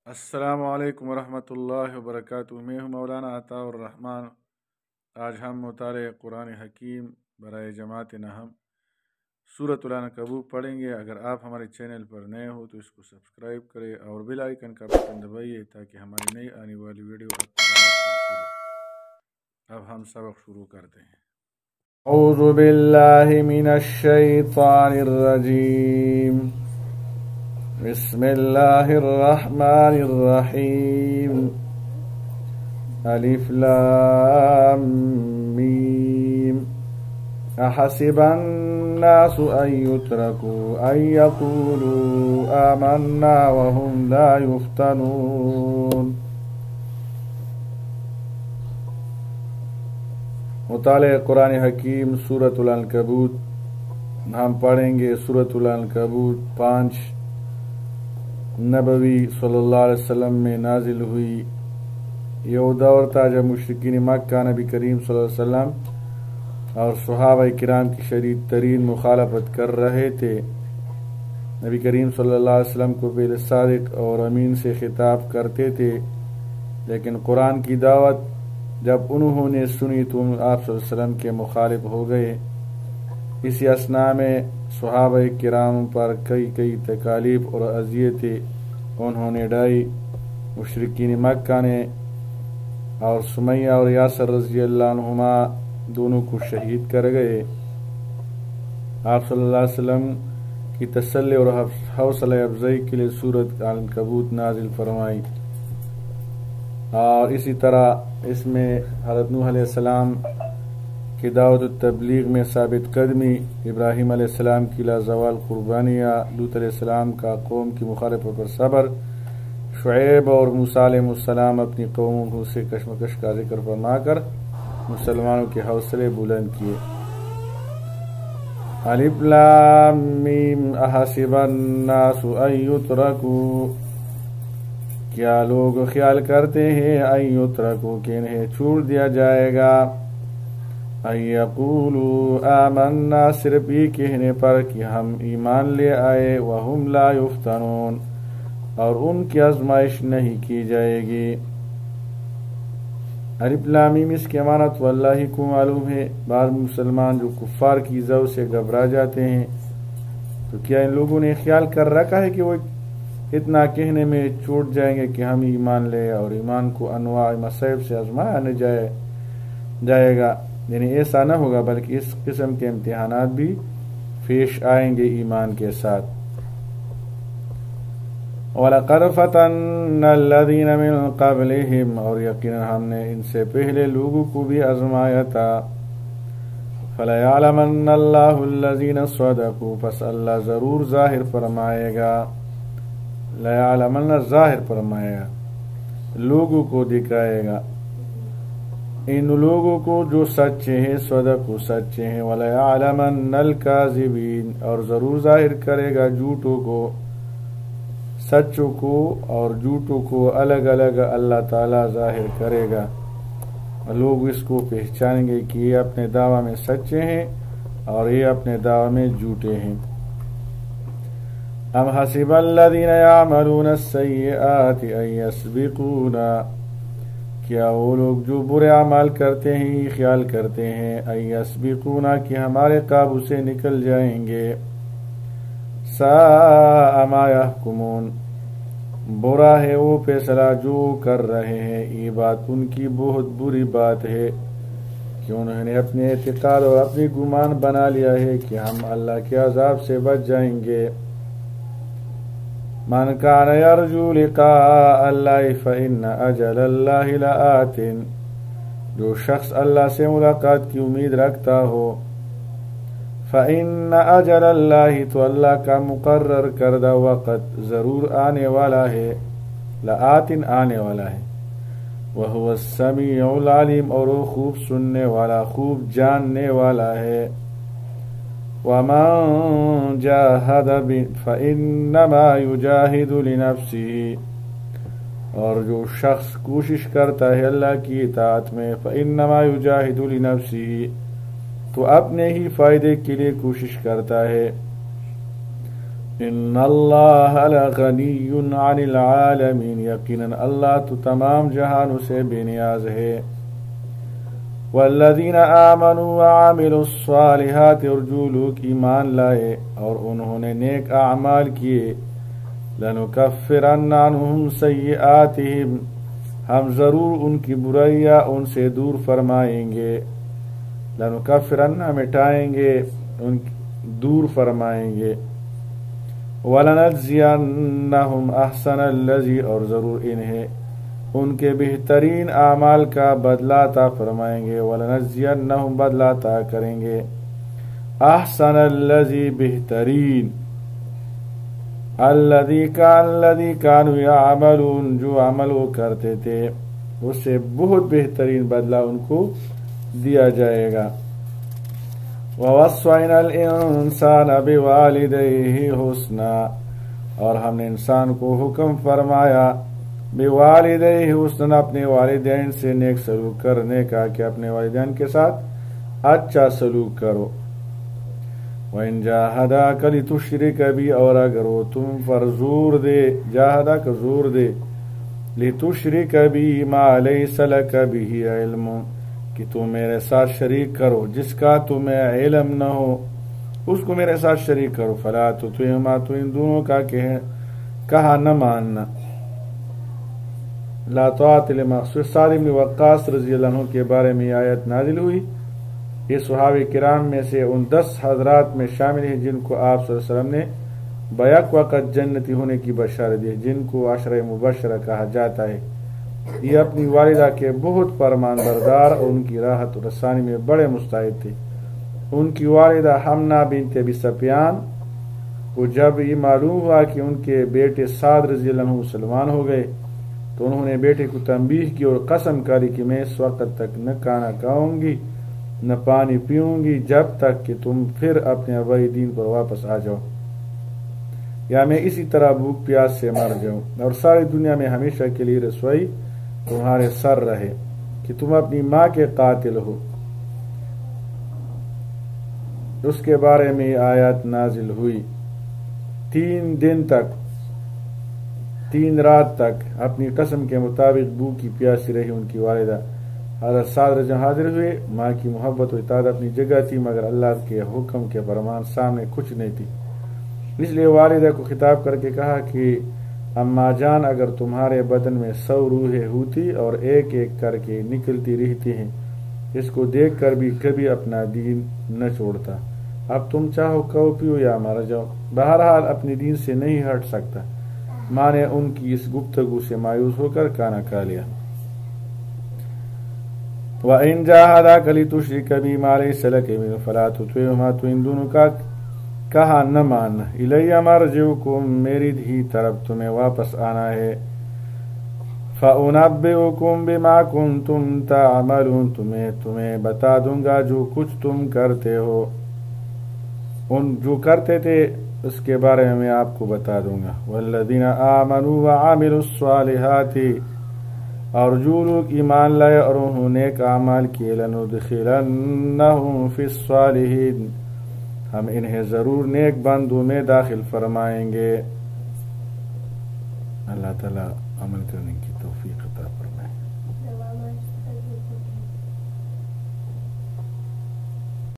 السلام علیکم ورحمۃ اللہ وبرکاتہ۔ میں ہوں مولانا عطاء الرحمن۔ آج ہم مطالعہ قرآن حکیم برائے جماعت نہم سورۃ العنکبوت پڑھیں گے۔ اگر آپ ہمارے چینل پر نئے ہو تو اس کو سبسکرائب کریں اور بیل آئیکن کا بٹن دبائیے تاکہ ہماری نئی آنے والی ویڈیو آپ کو موصول ہو۔ اب ہم سبق شروع کرتے ہیں۔ اعوذ باللہ من الشیطان الرجیم، بسم اللہ الرحمن الرحیم۔ الف لام میم، احسب الناس ان يتركوا ان يقولوا آمنا وهم لا يفتنون۔ مطالعہ قرآن حکیم سورۃ العنکبوت ہم پڑھیں گے۔ سورۃ العنکبوت 5 نبوی صلی اللہ علیہ وسلم میں نازل ہوئی۔ یہ دور تھا جب مشرکین مکہ نبی کریم صلی اللہ علیہ وسلم اور صحابہ کرام کی شدید ترین مخالفت کر رہے تھے۔ نبی کریم صلی اللہ علیہ وسلم کو پہلے صادق اور امین سے خطاب کرتے تھے، لیکن قرآن کی دعوت جب انہوں نے سنی تو آپ صلی اللہ علیہ وسلم کے مخالف ہو گئے۔ اسی اثناء میں صحابہ کرام پر کئی تکالیف اور اذیتیں انہوں نے ڈائی۔ مشرکین مکہ نے اور سمیہ اور یاسر رضی اللہ عنہما دونوں کو شہید کر گئے۔ آپ صلی اللہ علیہ وسلم کی تسلی اور حوصلہ افزائی کے لیے سورۃ العنکبوت نازل فرمائی، اور اسی طرح اس میں حضرت نوح علیہ السلام کی دعوت و تبلیغ میں ثابت قدمی، ابراہیم علیہ السلام کی لازوال قربانیاں، لوط علیہ السلام کا قوم کی مخالفت پر صبر، شعیب اور موسیٰ علیہ السلام اپنی قوموں سے کشمکش کا ذکر فرما کر مسلمانوں کے حوصلے بلند کیے۔ الف لام میم، احسب الناس ان یترکوا، کیا لوگ خیال کرتے ہیں ان یترکوا کہ انہیں چھوڑ دیا جائے گا، ان یقولوا آمنا صرف یہ کہنے پر کہ ہم ایمان لے آئے، وہم لا یفتنون اور ان کی آزمائش نہیں کی جائے گی۔ الف لام میم اس کی امانت واللہ کو معلوم ہے۔ بعض مسلمان جو کفار کی زو سے گھبرا جاتے ہیں، تو کیا ان لوگوں نے خیال کر رکھا ہے کہ وہ اتنا کہنے میں چھوٹ جائیں گے کہ ہم ایمان لے، اور ایمان کو انواع مصائب سے آزمایا نہ جائے گا؟ یعنی ایسا نہ ہوگا، بلکہ اس قسم کے امتحانات بھی پیش آئیں گے ایمان کے ساتھ۔ وَلَقَدْ فَتَنَّا الَّذِينَ مِن قَبْلِهِمْ، اور یقیناً ہم نے ان سے پہلے لوگوں کو بھی آزمایا تھا۔ فَلَيَعْلَمَنَّ اللَّهُ الَّذِينَ صَدَقُوا، پس اللہ ضرور ظاہر فرمائے گا، لَيَعْلَمَنَّ ظاہر فرمائے گا، لوگوں کو دکھائے گا، ان لوگوں کو جو سچے ہیں، صدقوا سچے ہیں، وَلَيَعْلَمَنَّ الْكَاذِبِينَ اور ضرور ظاہر کرے گا جھوٹوں کو۔ سچوں کو اور جھوٹوں کو الگ الگ اللہ تعالیٰ ظاہر کرے گا، لوگ اس کو پہچانیں گے کہ یہ اپنے دعویٰ میں سچے ہیں اور یہ اپنے دعویٰ میں جھوٹے ہیں۔ ام حسب الذین یعملون السیئات ان یسبقونا، کیا وہ لوگ جو برے اعمال کرتے ہیں یہ خیال کرتے ہیں ان یسبقونا کہ ہمارے قابو سے نکل جائیں گے۔ ساء ما یحکمون، برا ہے وہ فیصلہ جو کر رہے ہیں، یہ بات ان کی بہت بری بات ہے کہ انہوں نے اپنے اعتقاد اور اپنی گمان بنا لیا ہے کہ ہم اللہ کے عذاب سے بچ جائیں گے۔ من کان یرجو لقاء اللہ فإن اجل اللہ لآت، جو شخص اللہ سے ملاقات کی امید رکھتا ہو، فإن اجل اللہ تو اللہ کا مقرر کردہ وقت ضرور آنے والا ہے، لآت آنے والا ہے، وہو السمیع العلیم اور وہ خوب سننے والا خوب جاننے والا ہے۔ وَمَن جَاهَدَ فَإِنَّمَا يُجَاهِدُ لِنَفْسِهِ، اور جو شخص کوشش کرتا ہے اللہ کی اطاعت میں، فَإِنَّمَا يُجَاهِدُ لِنَفْسِهِ تو اپنے ہی فائدے کے لیے کوشش کرتا ہے۔ ان اللہ لغنی عن العالمین، یقیناً اللہ تو تمام جہانوں سے بے نیاز ہے۔ والذین آمنوا وعملوا الصالحات، اور جو لوگ ایمان لائے اور انہوں نے نیک اعمال کیے، لنکفرن عنہم سیئاتہم، ہم ضرور ان کی برائیاں ان سے دور فرمائیں گے۔ لنکفرن مٹائیں گے، دور فرمائیں گے۔ وَلَنَجْزِيَنَّهُمْ أَحْسَنَ الَّذِي، اور ضرور انہیں ان کے بہترین اعمال کا بدلہ عطا فرمائیں گے۔ وَلَنَجْزِيَنَّهُمْ بدلہ عطا کریں گے، احسن الذی بہترین، الذی كانوا يعملون جو عمل وہ کرتے تھے اس سے بہت بہترین بدلہ ان کو دیا جائے گا۔ وَوَصَّيْنَا الْإِنسَانَ بِوَالِدَيْهِ حُسْنًا، اور ہم نے انسان کو حکم فرمایا بِوَالِدَيْهِ حُسْنًا، اپنے والدین سے نیک سلوک کرنے کا، کہ اپنے والدین کے ساتھ اچھا سلوک کرو۔ وَإِن جَاهَدَاكَ لِتُشْرِكَ بِي، اور اگر وہ تم پر زور دے، جاہداک زور دے، لِتُشْرِكَ بِي مَا لَيْسَ لَكَ بِهِ عِلْمٌ، کہ تم میرے ساتھ شریک کرو جس کا تمہیں علم نہ ہو، اس کو میرے ساتھ شریک کرو۔ فَلَا تُطِعْهُمَا، تو ان دونوں کا کہا نہ ماننا۔ لا طاعۃ لمخصوص، سعد بن وقاص رضی اللہ عنہ کے بارے میں آیت نازل ہوئی۔ یہ صحابہ کرام میں سے ان 10 حضرات میں شامل ہیں جن کو آپ صلی اللہ علیہ وسلم نے بیک وقت جنتی ہونے کی بشارت دی، جن کو عشرہ مبشرہ کہا جاتا ہے۔ یہ اپنی والدہ کے بہت فرمان بردار اور ان کی راحت رسانی میں بڑے مستعد تھے۔ ان کی والدہ حمنہ بنت ابی سفیان کو جب یہ معلوم ہوا کہ ان کے بیٹے سعد رضی اللہ عنہ مسلمان ہو گئے تو انہوں نے بیٹے کو تنبیہ کی اور قسم کری کہ میں اس وقت تک نہ کھانا کھاؤں گی نہ پانی پیوں گی جب تک کہ تم پھر اپنے آبائی دین پر واپس آ جاؤ، یا میں اسی طرح بھوک پیاس سے مر جاؤں اور ساری دنیا میں ہمیشہ کے لیے رسوائی تمہارے سر رہے کہ تم اپنی ماں کے قاتل ہو۔ اس کے بارے میں آیات نازل ہوئی۔ 3 دن تک 3 رات تک اپنی قسم کے مطابق بھوکی پیاسی رہی ان کی والدہ۔ حضرت سعد رضی اللہ عنہ حاضر ہوئے، ماں کی محبت و اطاعت اپنی جگہ تھی مگر اللہ کے حکم کے فرمان سامنے کچھ نہیں تھی، اس لیے والدہ کو خطاب کر کے کہا کہ اماں جان، اگر تمہارے بدن میں 100 روحیں ہوتی اور ایک ایک کر کے نکلتی رہتی ہیں، اس کو دیکھ کر بھی کبھی اپنا دین نہ چھوڑتا۔ اب تم چاہو کھاؤ پیو یا مر جاؤ، بہرحال اپنے دین سے نہیں ہٹ سکتا۔ ماں نے ان کی اس گفتگو سے مایوس ہو کر کھانا کھا لیا۔ وَإِن جَاهَدَاكَ لِتُشْرِكَ بِي مَا لَيْسَ لَكَ بِهِ فَلَا تُطِعْهُمَا، تو ان دونوں کا کہا نہ ماننا۔ اِلَيَّ مَرْجِعُكُمْ، میری ہی طرف تمہیں واپس آنا ہے۔ فَأُنَبِّئُكُمْ بِمَا كُنْتُمْ تَعْمَلُونَ، تمہیں بتا دوں گا جو کچھ تم کرتے ہو، ان جو کرتے تھے اس کے بارے میں میں آپ کو بتا دوں گا۔ وَالَّذِينَ آمَنُوا وَعَمِلُوا الصَّالِحَاتِ، اور جو لوگ ایمان لائے اور انہوں نے نیک اعمال کیے، لَنُدْخِلَنَّهُمْ فِي الصَّالِحِينَ، ہم انہیں ضرور نیک بندوں میں داخل فرمائیں گے۔ اللہ تعالیٰ عمل کرنے کی توفیق عطا فرمائے۔